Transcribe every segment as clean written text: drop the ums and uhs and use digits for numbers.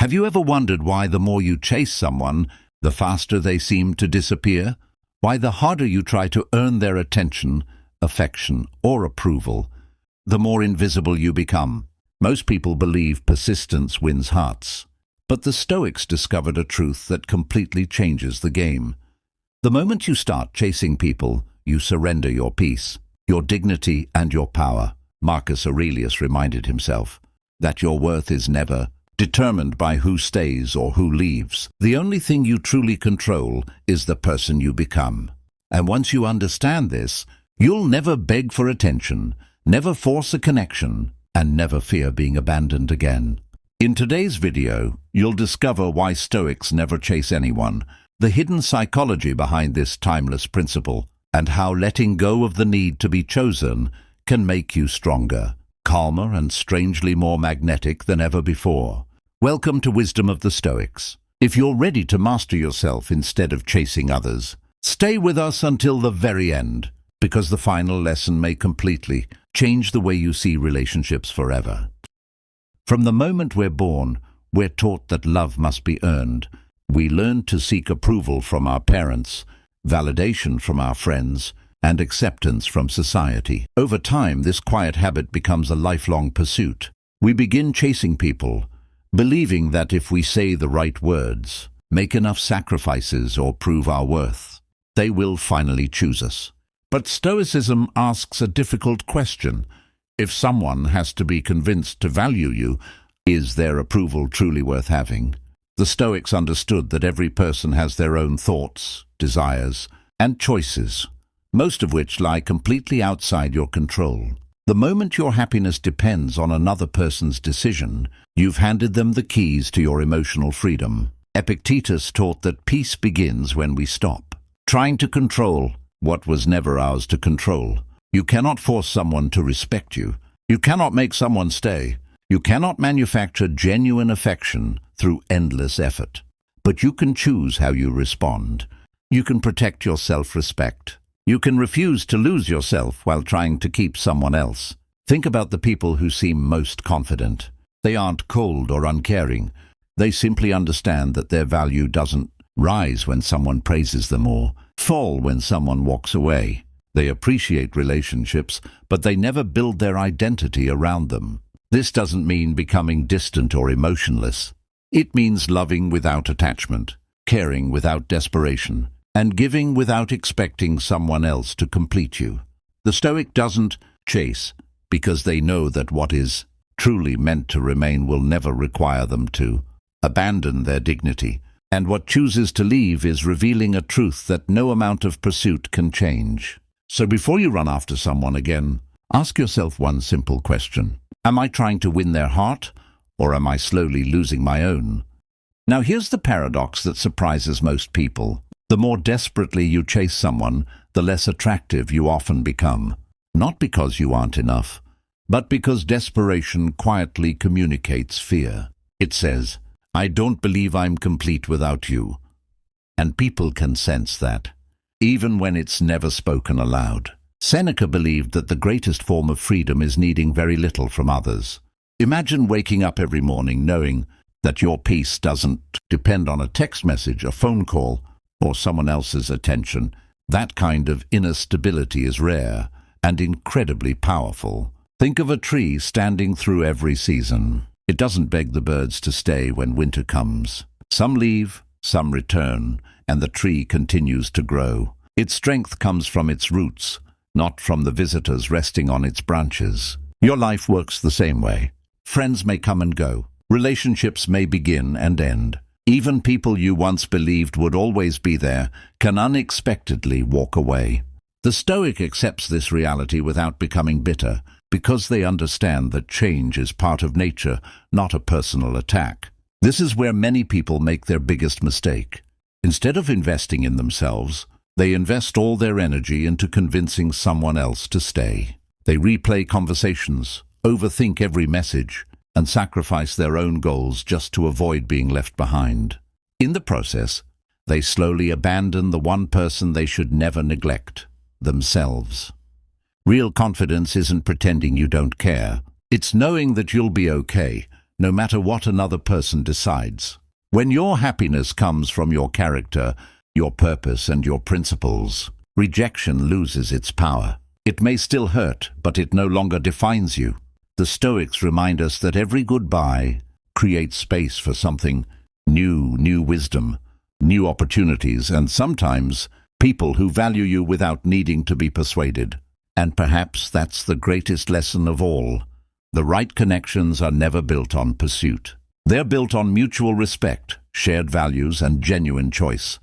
Have you ever wondered why the more you chase someone, the faster they seem to disappear? Why the harder you try to earn their attention, affection, or approval, the more invisible you become? Most people believe persistence wins hearts. But the Stoics discovered a truth that completely changes the game. The moment you start chasing people, you surrender your peace, your dignity, and your power. Marcus Aurelius reminded himself that your worth is never determined by who stays or who leaves. The only thing you truly control is the person you become. And once you understand this, you'll never beg for attention, never force a connection, and never fear being abandoned again. In today's video, you'll discover why Stoics never chase anyone, the hidden psychology behind this timeless principle, and how letting go of the need to be chosen can make you stronger, calmer, and strangely more magnetic than ever before. Welcome to Wisdom of the Stoics. If you're ready to master yourself instead of chasing others, stay with us until the very end, because the final lesson may completely change the way you see relationships forever. From the moment we're born, we're taught that love must be earned. We learn to seek approval from our parents, validation from our friends, and acceptance from society. Over time, this quiet habit becomes a lifelong pursuit. We begin chasing people, believing that if we say the right words, make enough sacrifices, or prove our worth, they will finally choose us. But Stoicism asks a difficult question. If someone has to be convinced to value you, is their approval truly worth having? The Stoics understood that every person has their own thoughts, desires, and choices, most of which lie completely outside your control. The moment your happiness depends on another person's decision, you've handed them the keys to your emotional freedom. Epictetus taught that peace begins when we stop trying to control what was never ours to control. You cannot force someone to respect you. You cannot make someone stay. You cannot manufacture genuine affection through endless effort. But you can choose how you respond. You can protect your self-respect. You can refuse to lose yourself while trying to keep someone else. Think about the people who seem most confident. They aren't cold or uncaring. They simply understand that their value doesn't rise when someone praises them or fall when someone walks away. They appreciate relationships, but they never build their identity around them. This doesn't mean becoming distant or emotionless. It means loving without attachment, caring without desperation, and giving without expecting someone else to complete you. The Stoic doesn't chase because they know that what is truly meant to remain will never require them to abandon their dignity. And what chooses to leave is revealing a truth that no amount of pursuit can change. So before you run after someone again, ask yourself one simple question. Am I trying to win their heart, or am I slowly losing my own? Now here's the paradox that surprises most people. The more desperately you chase someone, the less attractive you often become. Not because you aren't enough, but because desperation quietly communicates fear. It says, "I don't believe I'm complete without you." And people can sense that, even when it's never spoken aloud. Seneca believed that the greatest form of freedom is needing very little from others. Imagine waking up every morning knowing that your peace doesn't depend on a text message, a phone call, or someone else's attention. That kind of inner stability is rare and incredibly powerful. Think of a tree standing through every season. It doesn't beg the birds to stay when winter comes. Some leave, some return, and the tree continues to grow. Its strength comes from its roots, not from the visitors resting on its branches. Your life works the same way. Friends may come and go. Relationships may begin and end. Even people you once believed would always be there can unexpectedly walk away. The Stoic accepts this reality without becoming bitter, because they understand that change is part of nature, not a personal attack. This is where many people make their biggest mistake. Instead of investing in themselves, they invest all their energy into convincing someone else to stay. They replay conversations, overthink every message, and sacrifice their own goals just to avoid being left behind. In the process, they slowly abandon the one person they should never neglect, themselves. Real confidence isn't pretending you don't care. It's knowing that you'll be okay, no matter what another person decides. When your happiness comes from your character, your purpose, and your principles, rejection loses its power. It may still hurt, but it no longer defines you. The Stoics remind us that every goodbye creates space for something new wisdom, new opportunities, and sometimes people who value you without needing to be persuaded. And perhaps that's the greatest lesson of all. The right connections are never built on pursuit. They're built on mutual respect, shared values, and genuine choice.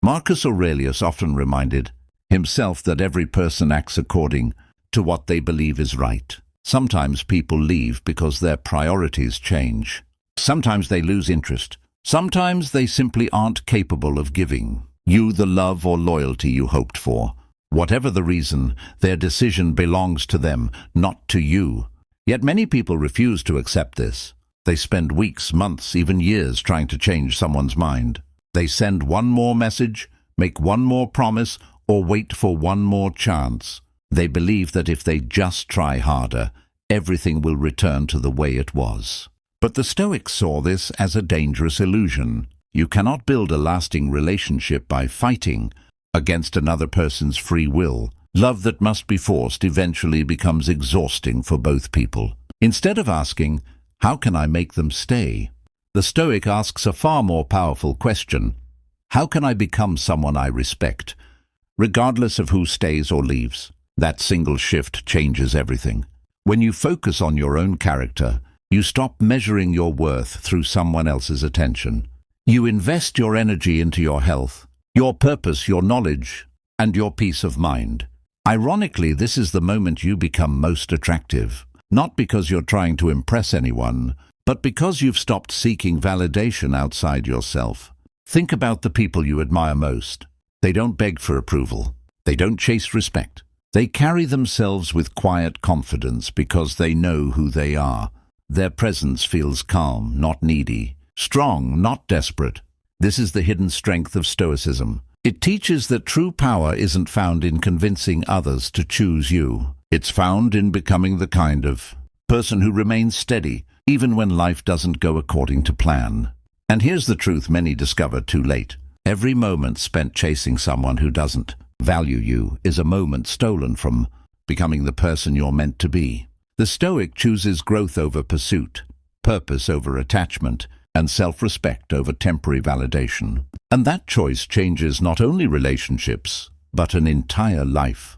Marcus Aurelius often reminded himself that every person acts according to what they believe is right. Sometimes people leave because their priorities change. Sometimes they lose interest. Sometimes they simply aren't capable of giving you the love or loyalty you hoped for. Whatever the reason, their decision belongs to them, not to you. Yet many people refuse to accept this. They spend weeks, months, even years trying to change someone's mind. They send one more message, make one more promise, or wait for one more chance. They believe that if they just try harder, everything will return to the way it was. But the Stoics saw this as a dangerous illusion. You cannot build a lasting relationship by fighting against another person's free will. Love that must be forced eventually becomes exhausting for both people. Instead of asking, "How can I make them stay?" the Stoic asks a far more powerful question. How can I become someone I respect, regardless of who stays or leaves? That single shift changes everything. When you focus on your own character, you stop measuring your worth through someone else's attention. You invest your energy into your health, your purpose, your knowledge, and your peace of mind. Ironically, this is the moment you become most attractive, not because you're trying to impress anyone, but because you've stopped seeking validation outside yourself. Think about the people you admire most. They don't beg for approval. They don't chase respect. They carry themselves with quiet confidence because they know who they are. Their presence feels calm, not needy, strong, not desperate. This is the hidden strength of Stoicism. It teaches that true power isn't found in convincing others to choose you. It's found in becoming the kind of person who remains steady, even when life doesn't go according to plan. And here's the truth many discover too late. Every moment spent chasing someone who doesn't value you is a moment stolen from becoming the person you're meant to be. The Stoic chooses growth over pursuit, purpose over attachment, and self-respect over temporary validation. And that choice changes not only relationships, but an entire life.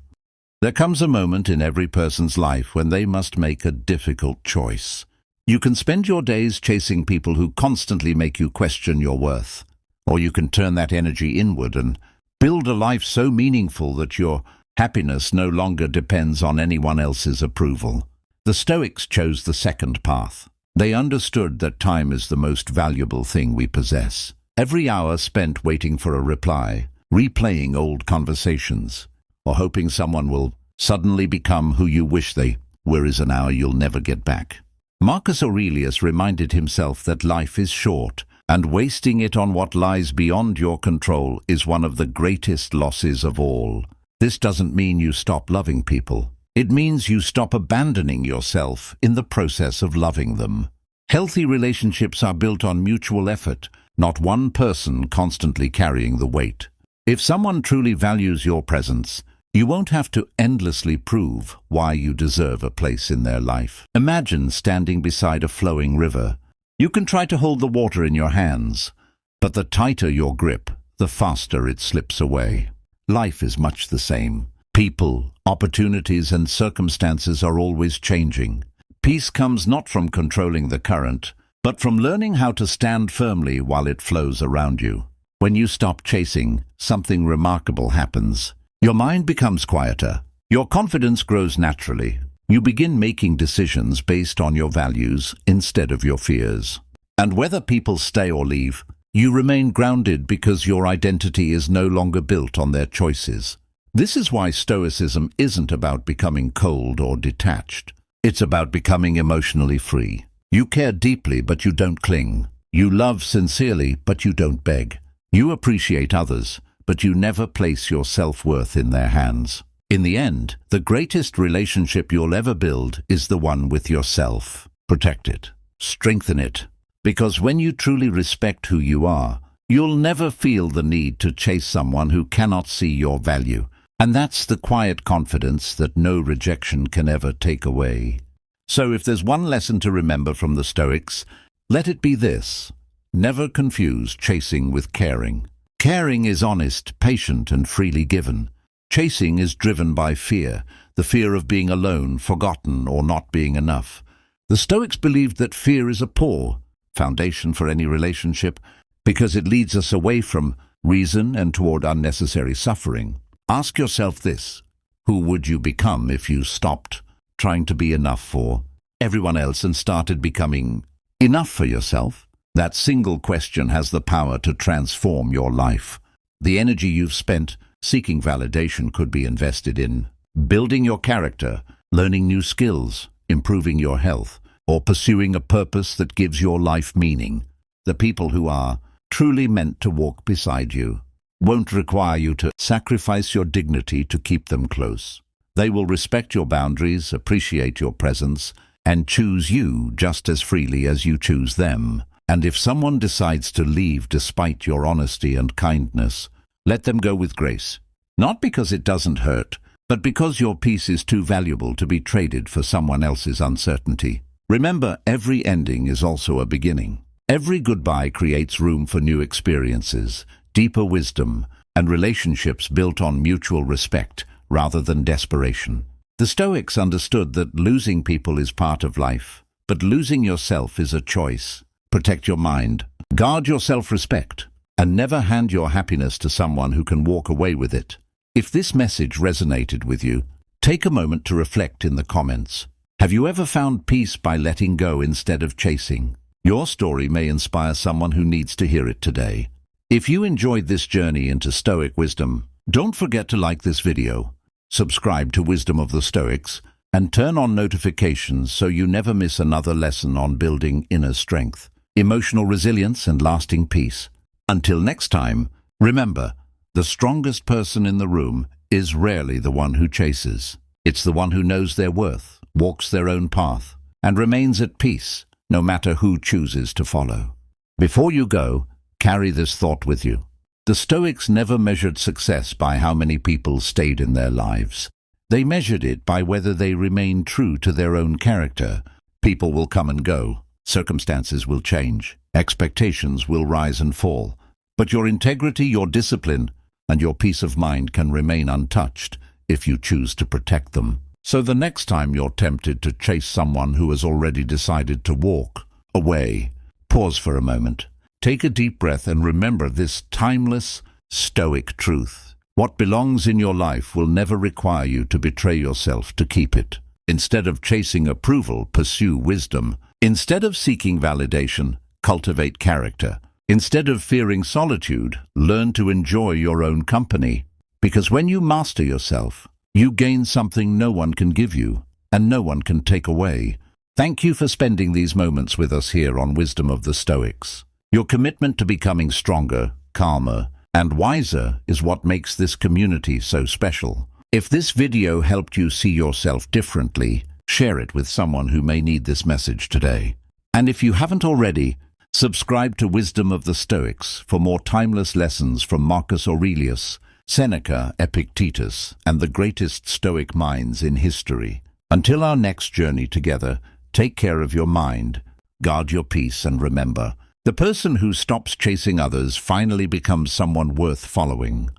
There comes a moment in every person's life when they must make a difficult choice. You can spend your days chasing people who constantly make you question your worth, or you can turn that energy inward and build a life so meaningful that your happiness no longer depends on anyone else's approval. The Stoics chose the second path. They understood that time is the most valuable thing we possess. Every hour spent waiting for a reply, replaying old conversations, or hoping someone will suddenly become who you wish they were is an hour you'll never get back. Marcus Aurelius reminded himself that life is short, and wasting it on what lies beyond your control is one of the greatest losses of all. This doesn't mean you stop loving people. It means you stop abandoning yourself in the process of loving them. Healthy relationships are built on mutual effort, not one person constantly carrying the weight. If someone truly values your presence, you won't have to endlessly prove why you deserve a place in their life. Imagine standing beside a flowing river. You can try to hold the water in your hands, but the tighter your grip, the faster it slips away. Life is much the same. People, opportunities, and circumstances are always changing. Peace comes not from controlling the current, but from learning how to stand firmly while it flows around you. When you stop chasing, something remarkable happens. Your mind becomes quieter. Your confidence grows naturally. You begin making decisions based on your values instead of your fears. And whether people stay or leave, you remain grounded because your identity is no longer built on their choices. This is why Stoicism isn't about becoming cold or detached. It's about becoming emotionally free. You care deeply, but you don't cling. You love sincerely, but you don't beg. You appreciate others, but you never place your self-worth in their hands. In the end, the greatest relationship you'll ever build is the one with yourself. Protect it. strengthen it. Because when you truly respect who you are, you'll never feel the need to chase someone who cannot see your value. And that's the quiet confidence that no rejection can ever take away. So if there's one lesson to remember from the Stoics, let it be this: never confuse chasing with caring. Caring is honest, patient, and freely given. Chasing is driven by fear, the fear of being alone, forgotten, or not being enough. The Stoics believed that fear is a poor foundation for any relationship because it leads us away from reason and toward unnecessary suffering. Ask yourself this: who would you become if you stopped trying to be enough for everyone else and started becoming enough for yourself? That single question has the power to transform your life. The energy you've spent seeking validation could be invested in building your character, learning new skills, improving your health, or pursuing a purpose that gives your life meaning. The people who are truly meant to walk beside you won't require you to sacrifice your dignity to keep them close. They will respect your boundaries, appreciate your presence, and choose you just as freely as you choose them. And if someone decides to leave despite your honesty and kindness, let them go with grace. Not because it doesn't hurt, but because your peace is too valuable to be traded for someone else's uncertainty. Remember, every ending is also a beginning. Every goodbye creates room for new experiences, deeper wisdom, and relationships built on mutual respect rather than desperation. The Stoics understood that losing people is part of life, but losing yourself is a choice. Protect your mind, guard your self-respect, and never hand your happiness to someone who can walk away with it. If this message resonated with you, take a moment to reflect in the comments. Have you ever found peace by letting go instead of chasing? Your story may inspire someone who needs to hear it today. If you enjoyed this journey into Stoic wisdom, don't forget to like this video, subscribe to Wisdom of the Stoics, and turn on notifications so you never miss another lesson on building inner strength, emotional resilience, and lasting peace. Until next time, remember, the strongest person in the room is rarely the one who chases. It's the one who knows their worth, walks their own path, and remains at peace, no matter who chooses to follow. Before you go, carry this thought with you. The Stoics never measured success by how many people stayed in their lives. They measured it by whether they remained true to their own character. People will come and go. Circumstances will change. Expectations will rise and fall. But your integrity, your discipline, and your peace of mind can remain untouched if you choose to protect them. So the next time you're tempted to chase someone who has already decided to walk away, pause for a moment. Take a deep breath and remember this timeless, Stoic truth. What belongs in your life will never require you to betray yourself to keep it. Instead of chasing approval, pursue wisdom. Instead of seeking validation, cultivate character. Instead of fearing solitude, learn to enjoy your own company. Because when you master yourself, you gain something no one can give you, and no one can take away. Thank you for spending these moments with us here on Wisdom of the Stoics. Your commitment to becoming stronger, calmer, and wiser is what makes this community so special. If this video helped you see yourself differently, share it with someone who may need this message today. And if you haven't already, subscribe to Wisdom of the Stoics for more timeless lessons from Marcus Aurelius, Seneca, Epictetus, and the greatest Stoic minds in history. Until our next journey together, take care of your mind, guard your peace, and remember, the person who stops chasing others finally becomes someone worth following.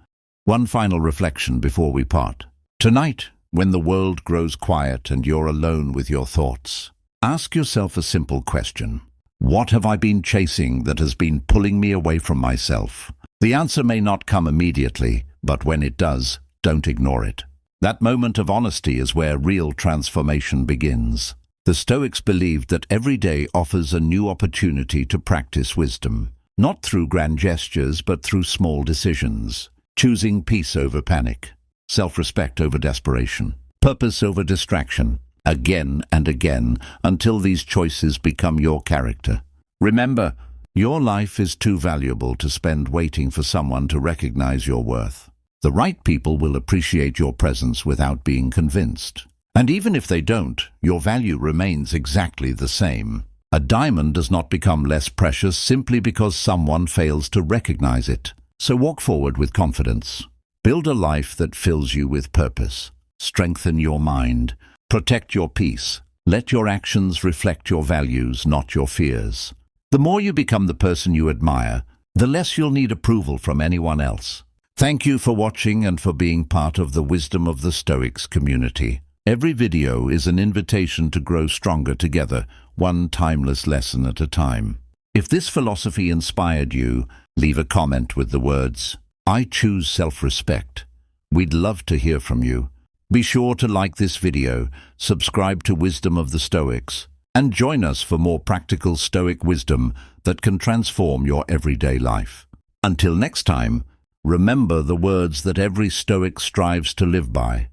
One final reflection before we part. Tonight, when the world grows quiet and you're alone with your thoughts, ask yourself a simple question. What have I been chasing that has been pulling me away from myself? The answer may not come immediately, but when it does, don't ignore it. That moment of honesty is where real transformation begins. The Stoics believed that every day offers a new opportunity to practice wisdom, not through grand gestures but through small decisions, choosing peace over panic, self-respect over desperation, purpose over distraction, again and again, until these choices become your character. Remember, your life is too valuable to spend waiting for someone to recognize your worth. The right people will appreciate your presence without being convinced. And even if they don't, your value remains exactly the same. A diamond does not become less precious simply because someone fails to recognize it. So walk forward with confidence. Build a life that fills you with purpose. Strengthen your mind. Protect your peace. Let your actions reflect your values, not your fears. The more you become the person you admire, the less you'll need approval from anyone else. Thank you for watching and for being part of the Wisdom of the Stoics community. Every video is an invitation to grow stronger together, one timeless lesson at a time. If this philosophy inspired you, leave a comment with the words, "I choose self-respect." We'd love to hear from you. Be sure to like this video, subscribe to Wisdom of the Stoics, and join us for more practical Stoic wisdom that can transform your everyday life. Until next time, remember the words that every Stoic strives to live by.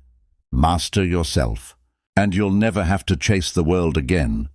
Master yourself, and you'll never have to chase the world again.